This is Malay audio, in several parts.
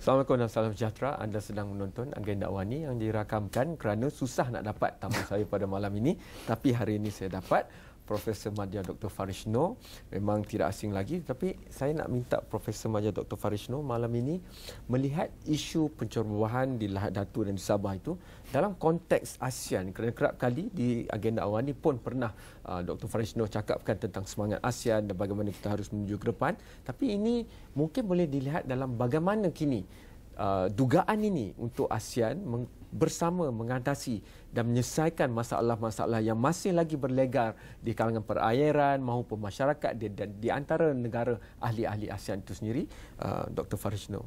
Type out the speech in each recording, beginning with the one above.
Assalamualaikum dan salam sejahtera. Anda sedang menonton Agenda Awani yang dirakamkan kerana susah nak dapat tamu saya pada malam ini. Tapi hari ini saya dapat Profesor Madya Dr. Farish Noh. Memang tidak asing lagi, tapi saya nak minta Profesor Madya Dr. Farish Noh malam ini melihat isu pencerobohan di Lahad Datu dan di Sabah itu dalam konteks ASEAN. Kerana kerap kali di Agenda Awani pun pernah Dr. Farish Noh cakapkan tentang semangat ASEAN dan bagaimana kita harus menuju ke depan. Tapi ini mungkin boleh dilihat dalam bagaimana kini dugaan ini untuk ASEAN bersama mengatasi dan menyelesaikan masalah-masalah yang masih lagi berlegar di kalangan perairan maupun masyarakat dan di antara negara ahli-ahli ASEAN itu sendiri. Dr. Farish Noh.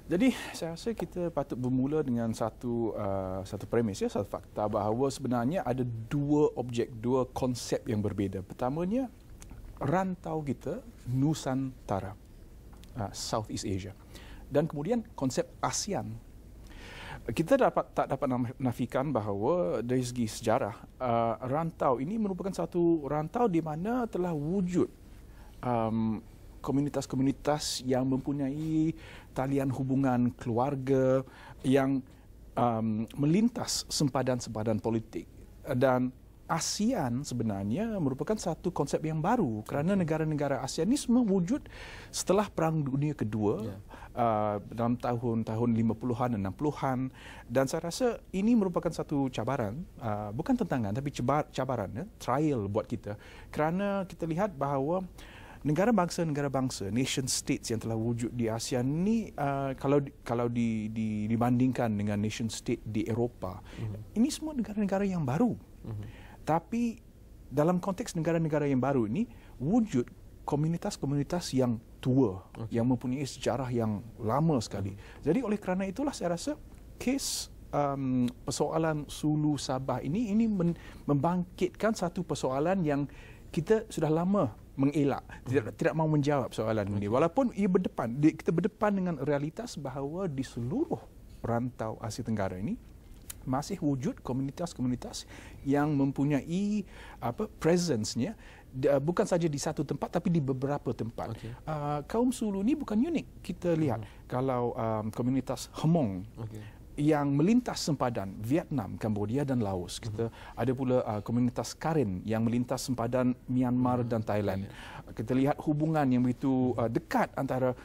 Jadi saya rasa kita patut bermula dengan satu premis, satu fakta bahawa sebenarnya ada dua konsep yang berbeza. Pertamanya, rantau kita Nusantara, Southeast Asia, dan kemudian konsep ASEAN. Kita tak dapat menafikan bahawa dari segi sejarah, rantau ini merupakan satu rantau di mana telah wujud komunitas-komunitas yang mempunyai talian hubungan keluarga yang melintas sempadan-sempadan politik. Dan ASEAN sebenarnya merupakan satu konsep yang baru kerana negara-negara ASEAN ini semua wujud setelah Perang Dunia Kedua dalam tahun-tahun 50-an dan 60-an, dan saya rasa ini merupakan satu cabaran, bukan tentangan tapi cabaran, trial buat kita, kerana kita lihat bahawa negara bangsa, nation states yang telah wujud di ASEAN ini, kalau dibandingkan dengan nation state di Eropah, ini semua negara-negara yang baru. Tapi dalam konteks negara-negara yang baru ini, wujud komunitas-komunitas yang tua, yang mempunyai sejarah yang lama sekali. Jadi oleh kerana itulah saya rasa kes persoalan Sulu Sabah ini membangkitkan satu persoalan yang kita sudah lama mengelak, tidak mahu menjawab soalan ini. Walaupun kita berdepan dengan realitas bahawa di seluruh rantau Asia Tenggara ini masih wujud komunitas-komunitas yang mempunyai presence-nya bukan saja di satu tempat tapi di beberapa tempat. Kaum Sulu ini bukan unik. Kita lihat kalau komunitas Hmong yang melintas sempadan Vietnam, Cambodia dan Laos. Kita ada pula komunitas Karen yang melintas sempadan Myanmar dan Thailand. Kita lihat hubungan yang begitu dekat antara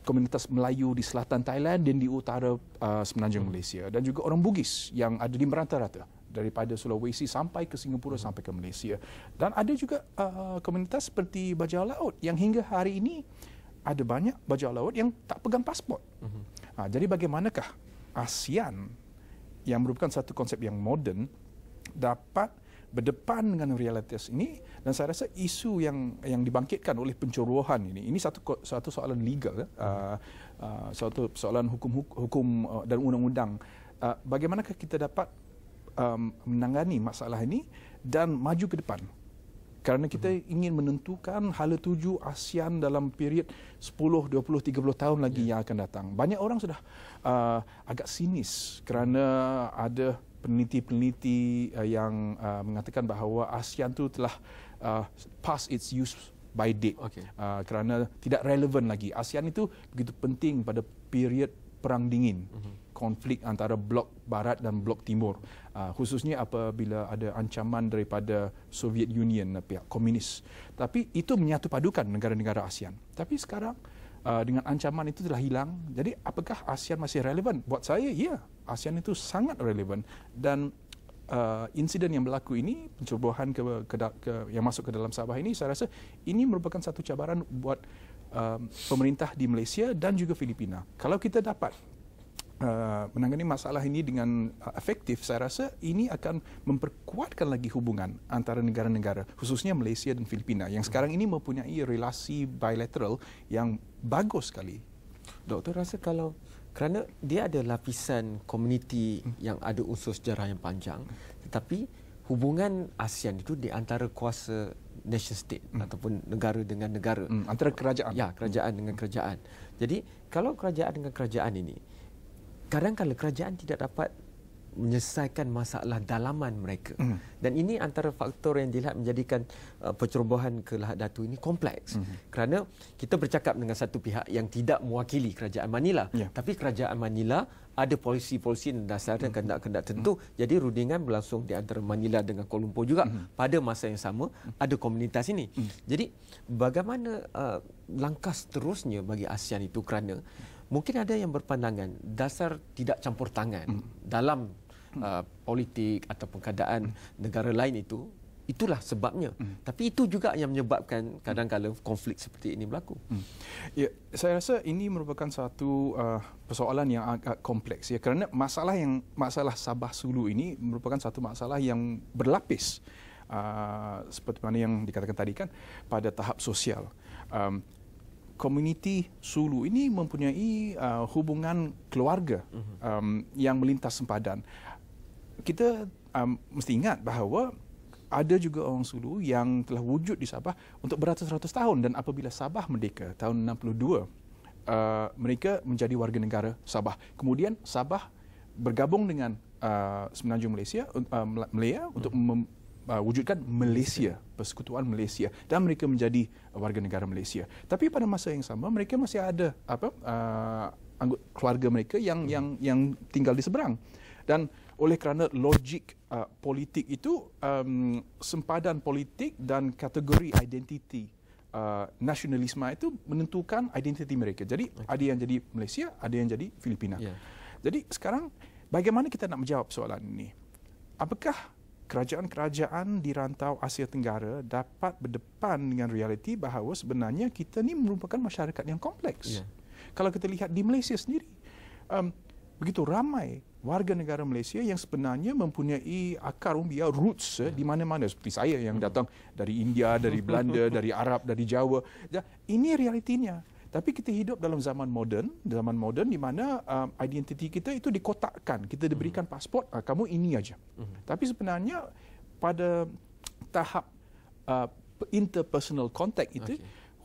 komunitas Melayu di selatan Thailand dan di utara semenanjung Malaysia, dan juga orang Bugis yang ada di merata-rata daripada Sulawesi sampai ke Singapura sampai ke Malaysia. Dan ada juga komunitas seperti bajau laut yang hingga hari ini ada banyak bajau laut yang tak pegang pasport. Jadi bagaimanakah ASEAN yang merupakan satu konsep yang moden dapat berdepan dengan realitas ini? Dan saya rasa isu yang dibangkitkan oleh pencerobohan ini satu soalan legal, satu soalan hukum dan undang-undang. Bagaimanakah kita dapat menangani masalah ini dan maju ke depan? Kerana kita ingin menentukan hala tuju ASEAN dalam period 10, 20, 30 tahun lagi yang akan datang. Banyak orang sudah agak sinis kerana ada peneliti-peneliti yang mengatakan bahawa ASEAN itu telah past its use by date, kerana tidak relevan lagi. ASEAN itu begitu penting pada period Perang Dingin, konflik antara blok Barat dan blok Timur, khususnya apabila ada ancaman daripada Soviet Union, pihak komunis. Tapi itu menyatu padukan negara-negara ASEAN. Tapi sekarang dengan ancaman itu telah hilang. Jadi apakah ASEAN masih relevan? Buat saya, ya, ASEAN itu sangat relevan. Dan insiden yang berlaku ini, pencerobohan yang masuk ke dalam Sabah ini, saya rasa ini merupakan satu cabaran buat pemerintah di Malaysia dan juga Filipina. Kalau kita dapat menangani masalah ini dengan efektif, saya rasa ini akan memperkuatkan lagi hubungan antara negara-negara, khususnya Malaysia dan Filipina, yang sekarang ini mempunyai relasi bilateral yang bagus sekali. Doktor rasa kalau kerana dia ada lapisan komuniti yang ada unsur sejarah yang panjang, tetapi hubungan ASEAN itu di antara kuasa nation state ataupun negara dengan negara, antara kerajaan. Ya, kerajaan dengan kerajaan. Jadi kalau kerajaan dengan kerajaan ini, kadang-kadang kerajaan tidak dapat menyelesaikan masalah dalaman mereka. Dan ini antara faktor yang dilihat menjadikan pencerobohan ke Lahad Datu ini kompleks. Kerana kita bercakap dengan satu pihak yang tidak mewakili kerajaan Manila, tapi kerajaan Manila ada polisi-polisi dan dasarnya kehendak-kehendak tertentu. Jadi rundingan berlangsung di antara Manila dengan Kuala Lumpur juga. Pada masa yang sama ada komunitas ini. Jadi bagaimana langkah seterusnya bagi ASEAN itu, kerana mungkin ada yang berpandangan dasar tidak campur tangan dalam politik ataupun keadaan negara lain itu, itulah sebabnya. Tapi itu juga yang menyebabkan kadang-kadang konflik seperti ini berlaku. Ya, saya rasa ini merupakan satu persoalan yang agak kompleks, ya, kerana masalah Sabah Sulu ini merupakan satu masalah yang berlapis. Seperti mana yang dikatakan tadi kan, pada tahap sosial. Komuniti Sulu ini mempunyai hubungan keluarga yang melintas sempadan. Kita mesti ingat bahawa ada juga orang Sulu yang telah wujud di Sabah untuk beratus-ratus tahun, dan apabila Sabah merdeka tahun 62, mereka menjadi warga negara Sabah. Kemudian Sabah bergabung dengan Semenanjung Malaysia untuk wujudkan Malaysia, Persekutuan Malaysia, dan mereka menjadi warga negara Malaysia. Tapi pada masa yang sama mereka masih ada anggota keluarga mereka yang tinggal di seberang. Dan oleh kerana logik politik itu, sempadan politik dan kategori identiti nasionalisme itu menentukan identiti mereka. Jadi ada yang jadi Malaysia, ada yang jadi Filipina. Jadi sekarang bagaimana kita nak menjawab soalan ini? Apakah kerajaan-kerajaan di rantau Asia Tenggara dapat berdepan dengan realiti bahawa sebenarnya kita ni merupakan masyarakat yang kompleks? Kalau kita lihat di Malaysia sendiri, begitu ramai warga negara Malaysia yang sebenarnya mempunyai akar umbia, roots di mana-mana, seperti saya yang datang dari India, dari Belanda, dari Arab, dari Jawa. Ini realitinya. Tapi kita hidup dalam zaman moden di mana identiti kita itu dikotakkan. Kita diberikan pasport, kamu ini aja. Tapi sebenarnya pada tahap interpersonal contact itu,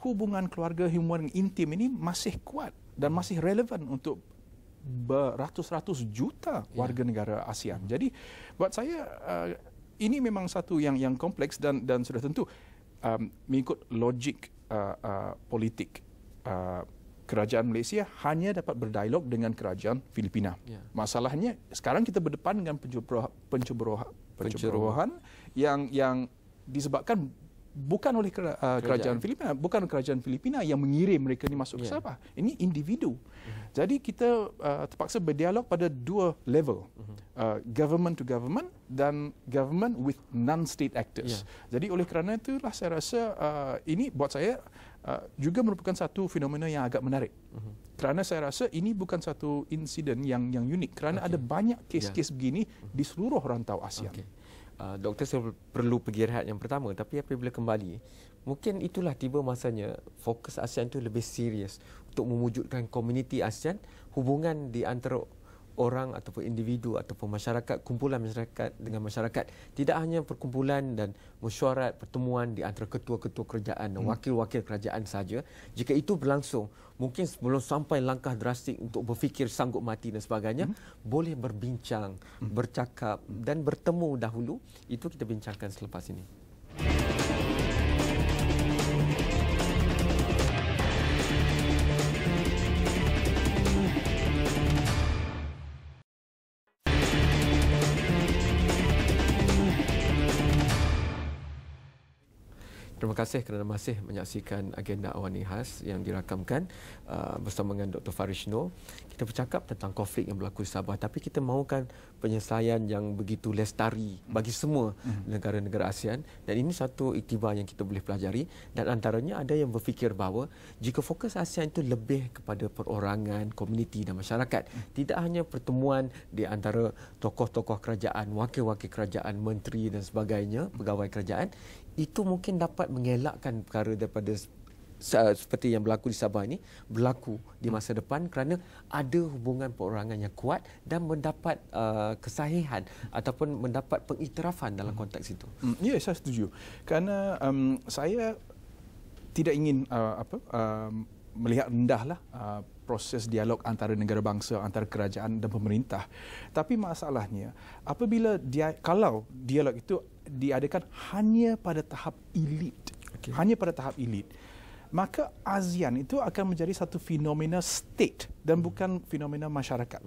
hubungan keluarga, hubungan intim ini masih kuat dan masih relevan untuk beratus-ratus juta warga negara ASEAN. Jadi buat saya ini memang satu yang kompleks dan sudah tentu mengikut logik politik. Kerajaan Malaysia hanya dapat berdialog dengan kerajaan Filipina. Masalahnya sekarang kita berdepan dengan pencemburuan yang disebabkan bukan oleh kerajaan Filipina, bukan kerajaan Filipina yang mengirim mereka ni masuk ke Sabah. Ini individu. Jadi kita terpaksa berdialog pada dua level, government to government dan government with non-state actors. Jadi oleh kerana itulah saya rasa ini buat saya juga merupakan satu fenomena yang agak menarik. Kerana saya rasa ini bukan satu insiden yang unik, kerana ada banyak kes-kes begini di seluruh rantau ASEAN. Doktor, saya perlu pergi rehat yang pertama, tapi apabila kembali, mungkin itulah tiba masanya fokus ASEAN itu lebih serius untuk mewujudkan komuniti ASEAN, hubungan di antara orang ataupun individu ataupun masyarakat, kumpulan masyarakat dengan masyarakat. Tidak hanya perkumpulan dan mesyuarat pertemuan di antara ketua-ketua kerajaan dan wakil-wakil kerajaan saja. Jika itu berlangsung, mungkin sebelum sampai langkah drastik untuk berfikir sanggup mati dan sebagainya, boleh berbincang, bercakap dan bertemu dahulu. Itu kita bincangkan selepas ini. Terima kasih kerana masih menyaksikan agenda Awani Khas yang dirakamkan bersama dengan Dr. Farishno. Kita bercakap tentang konflik yang berlaku di Sabah, tapi kita mahukan penyelesaian yang begitu lestari bagi semua negara-negara ASEAN, dan ini satu iktibar yang kita boleh pelajari. Dan antaranya ada yang berfikir bahawa jika fokus ASEAN itu lebih kepada perorangan, komuniti dan masyarakat, tidak hanya pertemuan di antara tokoh-tokoh kerajaan, wakil-wakil kerajaan, menteri dan sebagainya, pegawai kerajaan, itu mungkin dapat mengelakkan perkara daripada seperti yang berlaku di Sabah ini berlaku di masa depan, kerana ada hubungan perorangan yang kuat dan mendapat kesahihan ataupun mendapat pengiktirafan dalam konteks itu. Ya, saya setuju. Kerana saya tidak ingin melihat rendahlah proses dialog antara negara bangsa, antara kerajaan dan pemerintah. Tapi masalahnya, apabila kalau dialog itu diadakan hanya pada tahap elit, hanya pada tahap elit, maka ASEAN itu akan menjadi satu fenomena state dan bukan fenomena masyarakat.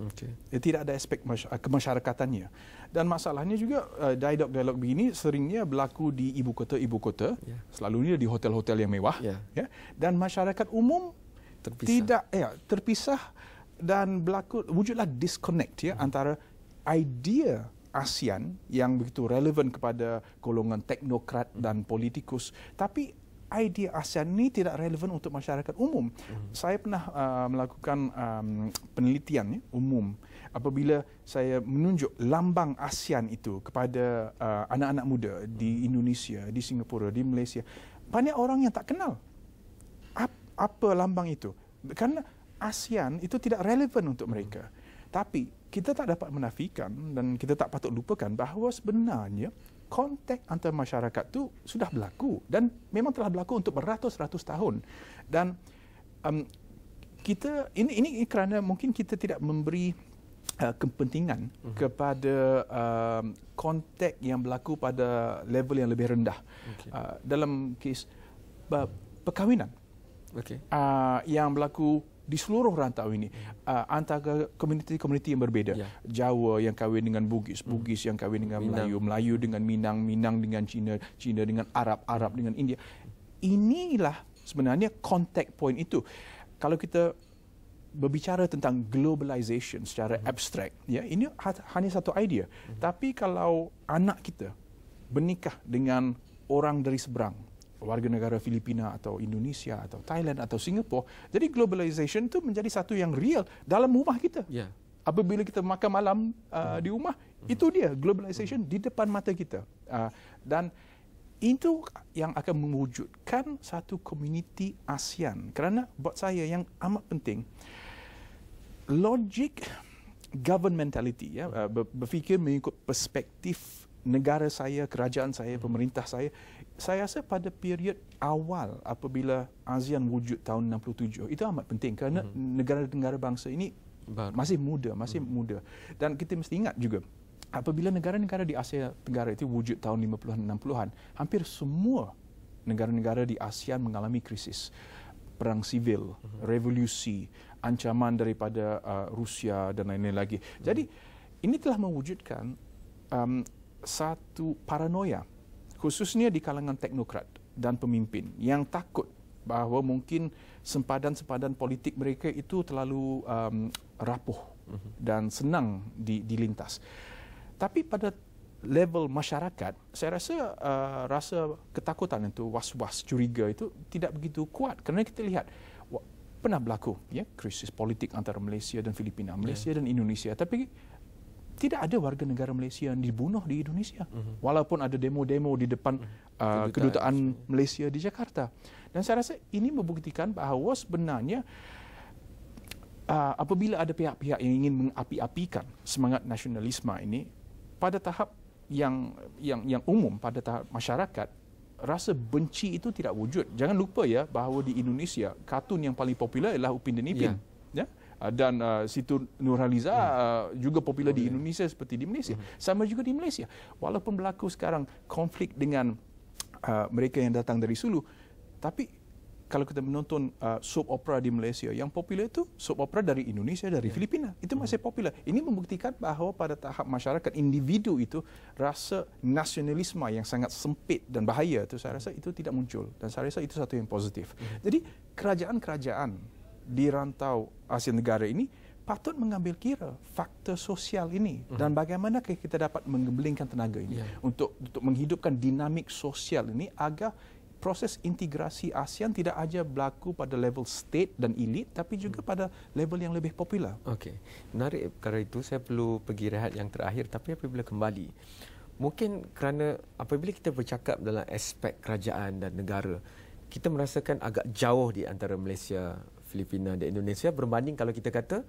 Tidak ada aspek kemasyarakatannya. Dan masalahnya juga dialog-dialog begini seringnya berlaku di ibu kota, selalunya di hotel-hotel yang mewah, dan masyarakat umum terpisah dan wujudlah disconnect antara idea ASEAN yang begitu relevan kepada golongan teknokrat dan politikus, tapi idea ASEAN ini tidak relevan untuk masyarakat umum. Saya pernah melakukan penelitian umum apabila saya menunjuk lambang ASEAN itu kepada anak-anak muda di Indonesia, di Singapura, di Malaysia. Banyak orang yang tak kenal apa lambang itu. Kerana ASEAN itu tidak relevan untuk mereka. Tapi kita tak dapat menafikan dan kita tak patut lupakan bahawa sebenarnya kontak antara masyarakat itu sudah berlaku dan memang telah berlaku untuk beratus-ratus tahun. Dan kita ini kerana mungkin kita tidak memberi kepentingan kepada kontak yang berlaku pada level yang lebih rendah. Dalam kes perkahwinan yang berlaku di seluruh rantau ini, antara komuniti-komuniti yang berbeda. Jawa yang kahwin dengan Bugis, Bugis yang kahwin dengan Melayu, Melayu dengan Minang, Minang dengan Cina, Cina dengan Arab, Arab dengan India. Inilah sebenarnya contact point itu. Kalau kita berbicara tentang globalization secara abstrak, ini hanya satu idea. Tapi kalau anak kita bernikah dengan orang dari seberang, warga negara Filipina atau Indonesia atau Thailand atau Singapura, jadi globalization itu menjadi satu yang real dalam rumah kita. Apabila kita makan malam di rumah, itu dia globalization di depan mata kita. Dan itu yang akan mewujudkan satu komuniti ASEAN. Kerana buat saya yang amat penting, logik governmentality, berfikir mengikut perspektif negara saya, kerajaan saya, pemerintah saya rasa pada period awal apabila ASEAN wujud tahun 67, itu amat penting kerana negara-negara bangsa ini masih muda. Dan kita mesti ingat juga, apabila negara-negara di Asia Tenggara itu wujud tahun 50-an, 60-an, hampir semua negara-negara di ASEAN mengalami krisis. Perang sivil, revolusi, ancaman daripada Rusia dan lain-lain lagi. Jadi, ini telah mewujudkan satu paranoia, khususnya di kalangan teknokrat dan pemimpin yang takut bahawa mungkin sempadan-sempadan politik mereka itu terlalu rapuh dan senang dilintas. Tapi pada level masyarakat, saya rasa ketakutan itu, was-was, curiga itu tidak begitu kuat. Kerana kita lihat, pernah berlaku krisis politik antara Malaysia dan Filipina, Malaysia dan Indonesia. Tapi tidak ada warga negara Malaysia yang dibunuh di Indonesia. Walaupun ada demo-demo di depan kedutaan Malaysia di Jakarta. Dan saya rasa ini membuktikan bahawa sebenarnya apabila ada pihak-pihak yang ingin mengapi-apikan semangat nasionalisme ini, pada tahap yang umum, pada tahap masyarakat, rasa benci itu tidak wujud. Jangan lupa bahawa di Indonesia, kartun yang paling popular adalah Upin dan Ipin. Dan Situ Nurhaliza juga popular di Indonesia seperti di Malaysia. Sama juga di Malaysia. Walaupun berlaku sekarang konflik dengan mereka yang datang dari Sulu, tapi kalau kita menonton soap opera di Malaysia, yang popular itu soap opera dari Indonesia, dari Filipina. Itu masih popular. Ini membuktikan bahawa pada tahap masyarakat, individu itu rasa nasionalisme yang sangat sempit dan bahaya itu, saya rasa itu tidak muncul. Dan saya rasa itu satu yang positif. Jadi kerajaan-kerajaan di rantau Asia Tenggara ini patut mengambil kira faktor sosial ini dan bagaimana kita dapat menggabungkan tenaga ini untuk menghidupkan dinamik sosial ini agar proses integrasi ASEAN tidak saja berlaku pada level state dan elit tapi juga pada level yang lebih popular. Okey, menarik. Kerana itu saya perlu pergi rehat yang terakhir, tapi apabila kembali, mungkin kerana apabila kita bercakap dalam aspek kerajaan dan negara, kita merasakan agak jauh di antara Malaysia, Filipina dan Indonesia berbanding kalau kita kata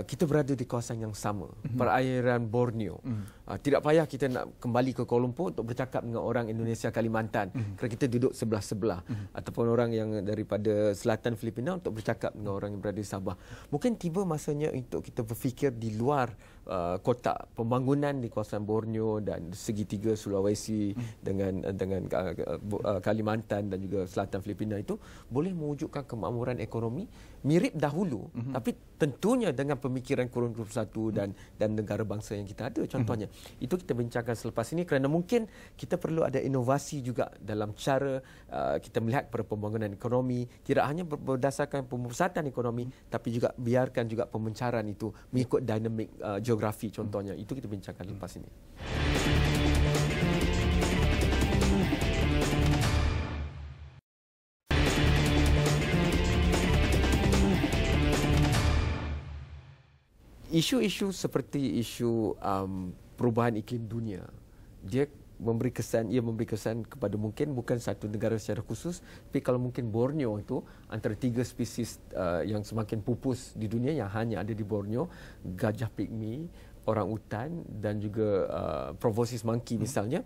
kita berada di kawasan yang sama, perairan Borneo. Tidak payah kita nak kembali ke Kuala Lumpur untuk bercakap dengan orang Indonesia Kalimantan kerana kita duduk sebelah-sebelah, ataupun orang yang daripada selatan Filipina untuk bercakap dengan orang yang berada di Sabah. Mungkin tiba masanya untuk kita berfikir di luar kotak pembangunan di kawasan Borneo dan segitiga Sulawesi dengan Kalimantan dan juga selatan Filipina itu boleh mewujudkan kemakmuran ekonomi mirip dahulu, tapi tentunya dengan pemikiran Kurun 21 dan negara bangsa yang kita ada contohnya. Itu kita bincangkan selepas ini kerana mungkin kita perlu ada inovasi juga dalam cara kita melihat pada pembangunan ekonomi, tidak hanya berdasarkan pemusatan ekonomi tapi juga biarkan juga pemencaran itu mengikut dinamik geografi contohnya. Itu kita bincangkan lepas ini. Isu-isu seperti isu perubahan iklim dunia, ia memberi kesan kepada mungkin bukan satu negara secara khusus, tapi kalau mungkin Borneo itu antara 3 spesies yang semakin pupus di dunia yang hanya ada di Borneo, gajah pigmi, orang utan dan juga proboscis monkey misalnya,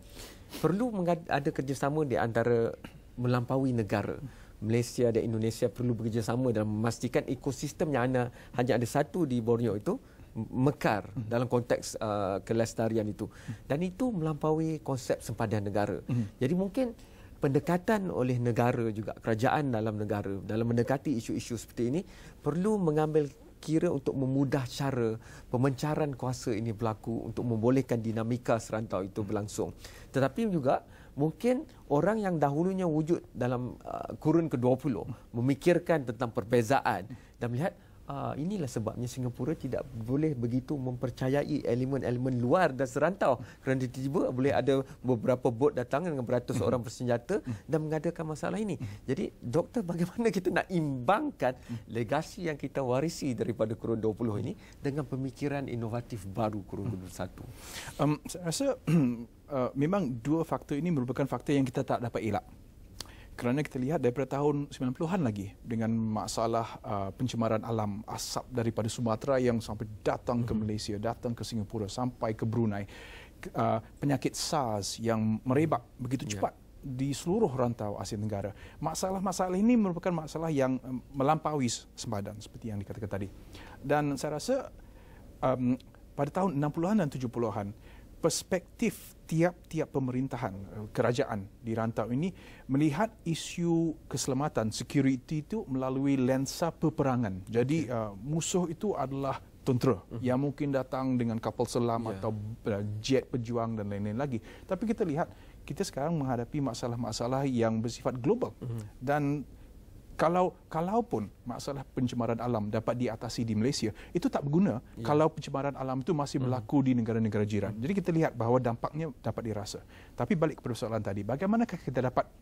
perlu ada kerjasama di antara melampaui negara. Malaysia dan Indonesia perlu bekerjasama dalam memastikan ekosistem yang hanya ada satu di Borneo itu mekar dalam konteks kelestarian itu, dan itu melampaui konsep sempadan negara. Jadi mungkin pendekatan oleh negara juga, kerajaan dalam negara dalam mendekati isu-isu seperti ini perlu mengambil kira untuk memudah cara pemencaran kuasa ini berlaku untuk membolehkan dinamika serantau itu berlangsung. Tetapi juga mungkin orang yang dahulunya wujud dalam kurun ke-20 memikirkan tentang perbezaan dan melihat inilah sebabnya Singapura tidak boleh begitu mempercayai elemen-elemen luar dan serantau kerana tiba-tiba boleh ada beberapa bot datang dengan beratus orang bersenjata dan mengadakan masalah ini. Jadi doktor, bagaimana kita nak imbangkan legasi yang kita warisi daripada kurun 20 ini dengan pemikiran inovatif baru kurun 21? Saya rasa memang dua faktor ini merupakan faktor yang kita tak dapat elak. Kerana kita lihat daripada tahun 90-an lagi dengan masalah pencemaran alam, asap daripada Sumatera yang sampai datang ke Malaysia, datang ke Singapura, sampai ke Brunei, penyakit SARS yang merebak begitu cepat di seluruh rantau Asia Tenggara. Masalah-masalah ini merupakan masalah yang melampaui sempadan seperti yang dikatakan tadi. Dan saya rasa pada tahun 60-an dan 70-an, perspektif tiap-tiap pemerintahan, kerajaan di rantau ini melihat isu keselamatan, security itu melalui lensa peperangan. Jadi musuh itu adalah tentera yang mungkin datang dengan kapal selam atau jet pejuang dan lain-lain lagi. Tapi kita lihat, kita sekarang menghadapi masalah-masalah yang bersifat global. Dan kalaupun masalah pencemaran alam dapat diatasi di Malaysia, itu tak berguna kalau pencemaran alam itu masih berlaku di negara-negara jiran. Jadi kita lihat bahawa dampaknya dapat dirasa. Tapi balik kepada soalan tadi, bagaimanakah kita dapat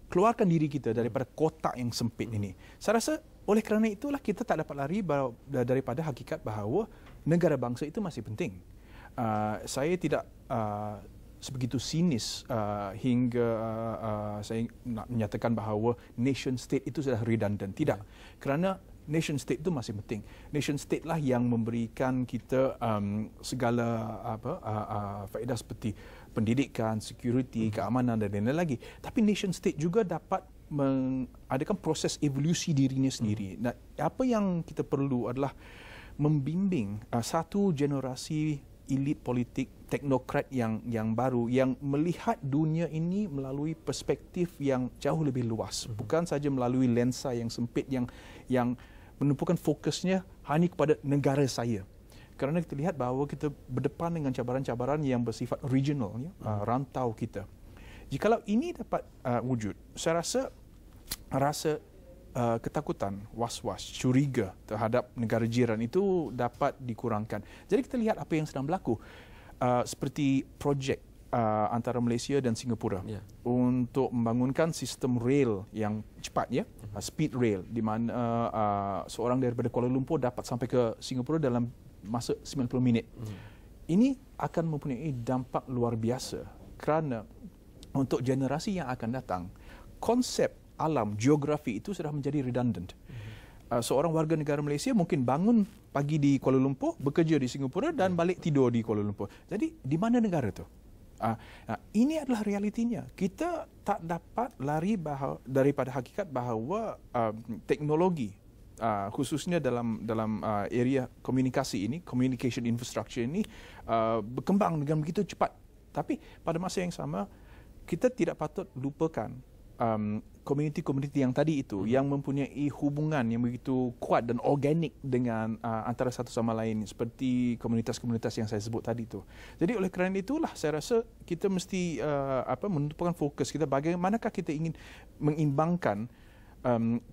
keluarkan diri kita daripada kotak yang sempit ini? Saya rasa oleh kerana itulah kita tak dapat lari daripada hakikat bahawa negara bangsa itu masih penting. Saya tidak sebegitu sinis hingga saya nak menyatakan bahawa nation state itu sudah redundant. Tidak. Kerana nation state itu masih penting. Nation state lah yang memberikan kita segala faedah seperti pendidikan, security, keamanan dan lain-lain lagi. Tapi nation state juga dapat mengadakan proses evolusi dirinya sendiri. Nah, apa yang kita perlu adalah membimbing satu generasi elit politik, teknokrat yang baru, yang melihat dunia ini melalui perspektif yang jauh lebih luas. Bukan saja melalui lensa yang sempit yang menumpukan fokusnya hanya kepada negara saya. Kerana kita lihat bahawa kita berdepan dengan cabaran-cabaran yang bersifat regional, rantau kita. Jikalau ini dapat wujud, saya rasa ketakutan, was-was, curiga terhadap negara jiran itu dapat dikurangkan. Jadi kita lihat apa yang sedang berlaku. Seperti projek antara Malaysia dan Singapura untuk membangunkan sistem rail yang cepat, speed rail, di mana seorang daripada Kuala Lumpur dapat sampai ke Singapura dalam masa 90 minit. Ini akan mempunyai dampak luar biasa kerana untuk generasi yang akan datang, konsep alam, geografi itu sudah menjadi redundant. seorang warga negara Malaysia mungkin bangun pagi di Kuala Lumpur, bekerja di Singapura dan balik tidur di Kuala Lumpur. Jadi di mana negara tu? Ini adalah realitinya. Kita tak dapat lari daripada hakikat bahawa teknologi, khususnya dalam area komunikasi ini, communication infrastructure ini berkembang dengan begitu cepat. Tapi pada masa yang sama, kita tidak patut lupakan komuniti-komuniti yang tadi itu yang mempunyai hubungan yang begitu kuat dan organik dengan antara satu sama lain, seperti komunitas-komunitas yang saya sebut tadi itu. Jadi oleh kerana itulah saya rasa kita mesti menentukan fokus kita bagaimanakah kita ingin mengimbangkan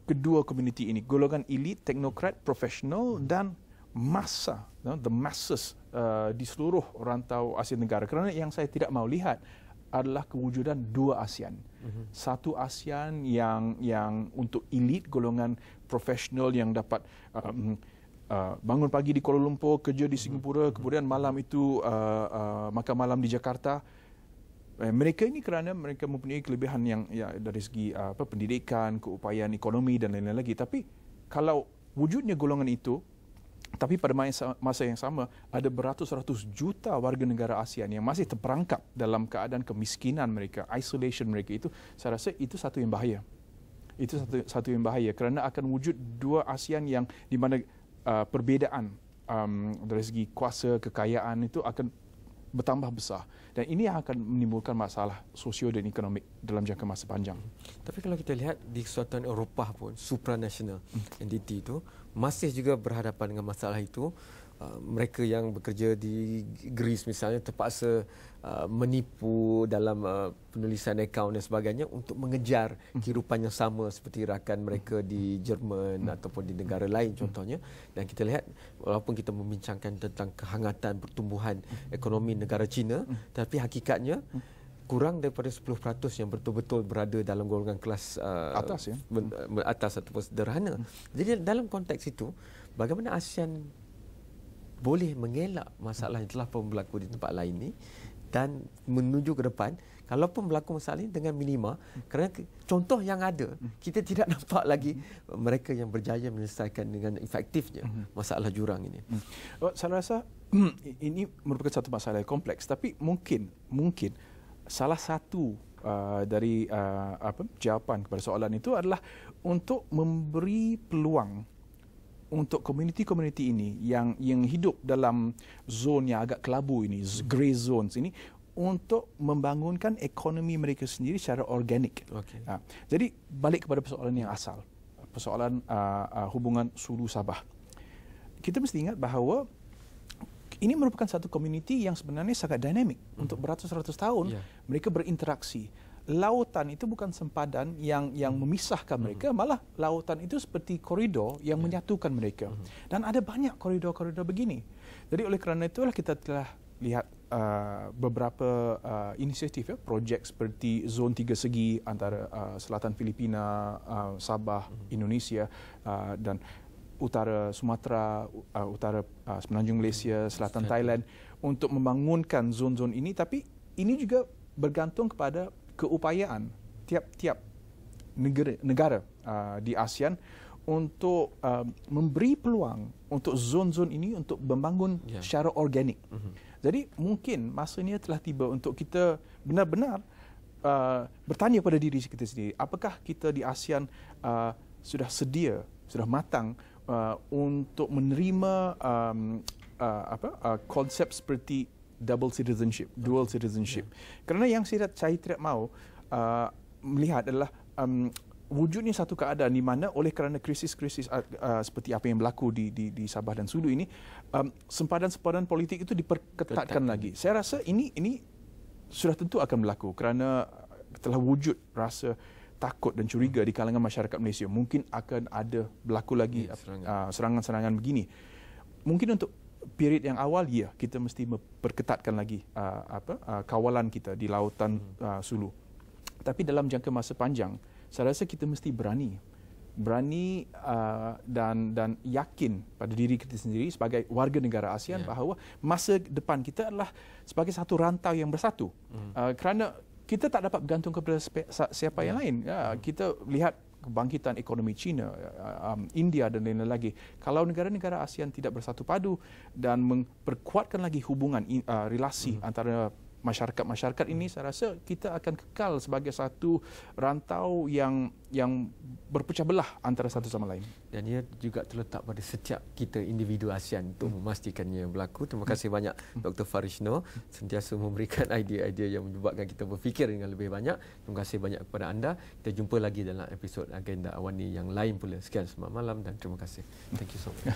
kedua komuniti ini, golongan elit, teknokrat, profesional dan massa, the masses di seluruh rantau Asia Tenggara. Kerana yang saya tidak mahu lihat adalah kewujudan dua ASEAN. Satu ASEAN yang untuk elit, golongan profesional yang dapat bangun pagi di Kuala Lumpur, kerja di Singapura, kemudian malam itu makan malam di Jakarta. Mereka ini kerana mereka mempunyai kelebihan yang dari segi pendidikan, keupayaan ekonomi dan lain-lain lagi. Tapi kalau wujudnya golongan itu, tapi pada masa yang sama ada beratus-ratus juta warga negara ASEAN yang masih terperangkap dalam keadaan kemiskinan mereka, isolation mereka, itu saya rasa itu satu yang bahaya. Itu satu yang bahaya kerana akan wujud dua ASEAN yang di mana perbezaan dari segi kuasa, kekayaan itu akan bertambah besar, dan ini yang akan menimbulkan masalah sosio dan ekonomik dalam jangka masa panjang. Tapi kalau kita lihat di kesatuan Eropah pun, supranational entity itu masih juga berhadapan dengan masalah itu. Mereka yang bekerja di Greece misalnya terpaksa menipu dalam penulisan akaun dan sebagainya untuk mengejar kehidupan yang sama seperti rakan mereka di Jerman ataupun di negara lain contohnya. Dan kita lihat walaupun kita membincangkan tentang kehangatan pertumbuhan ekonomi negara China, tapi hakikatnya kurang daripada 10% yang betul-betul berada dalam golongan kelas atas, atas ataupun sederhana. Jadi dalam konteks itu, bagaimana ASEAN boleh mengelak masalah yang telah pun berlaku di tempat lain ni dan menuju ke depan, kalaupun berlaku masalah ini dengan minima, kerana contoh yang ada, kita tidak nampak lagi mereka yang berjaya menyelesaikan dengan efektifnya masalah jurang ini. Saya rasa ini merupakan satu masalah yang kompleks, tapi mungkin salah satu dari jawapan kepada soalan itu adalah untuk memberi peluang untuk komuniti-komuniti ini yang hidup dalam zon yang agak kelabu ini, grey zones ini, untuk membangunkan ekonomi mereka sendiri secara organik. Jadi balik kepada persoalan yang asal, persoalan hubungan Sulu Sabah. Kita mesti ingat bahawa ini merupakan satu komuniti yang sebenarnya sangat dinamik. Untuk beratus-ratus tahun mereka berinteraksi. Lautan itu bukan sempadan yang memisahkan mereka, malah lautan itu seperti koridor yang menyatukan mereka. Dan ada banyak koridor-koridor begini. Jadi oleh kerana itulah kita telah lihat beberapa inisiatif, projek seperti zon 3 segi antara selatan Filipina, Sabah, Indonesia dan utara Sumatera, utara semenanjung Malaysia, selatan Thailand, untuk membangunkan zon-zon ini. Tapi ini juga bergantung kepada keupayaan tiap-tiap negara di ASEAN untuk memberi peluang untuk zon-zon ini untuk membangun secara organik. Jadi mungkin masanya telah tiba untuk kita benar-benar bertanya pada diri kita sendiri, apakah kita di ASEAN sudah sedia, sudah matang untuk menerima konsep seperti double citizenship, dual citizenship. Kerana yang saya tidak mahu melihat adalah wujudnya satu keadaan di mana oleh kerana krisis-krisis seperti apa yang berlaku di Sabah dan Sulu ini, sempadan-sempadan politik itu diperketatkan lagi. Saya rasa ini sudah tentu akan berlaku kerana telah wujud rasa takut dan curiga di kalangan masyarakat Malaysia. Mungkin akan ada berlaku lagi serangan-serangan begini. Mungkin untuk period yang awal, kita mesti memperketatkan lagi kawalan kita di lautan Sulu. Tapi dalam jangka masa panjang, saya rasa kita mesti berani dan yakin pada diri kita sendiri sebagai warga negara ASEAN bahawa masa depan kita adalah sebagai satu rantau yang bersatu. Kerana kita tak dapat bergantung kepada siapa yang lain. Kita lihat kebangkitan ekonomi China, India dan lain-lain lagi. Kalau negara-negara ASEAN tidak bersatu padu dan memperkuatkan lagi hubungan relasi antara masyarakat-masyarakat ini, saya rasa kita akan kekal sebagai satu rantau yang berpecah belah antara satu sama lain. Dan ia juga terletak pada setiap kita individu ASEAN untuk memastikannya berlaku. Terima kasih banyak Dr. Farishno, sentiasa memberikan idea-idea yang menyebabkan kita berfikir dengan lebih banyak. Terima kasih banyak kepada anda. Kita jumpa lagi dalam episod Agenda Awani yang lain pula. Sekian selamat malam dan terima kasih. Thank you so much.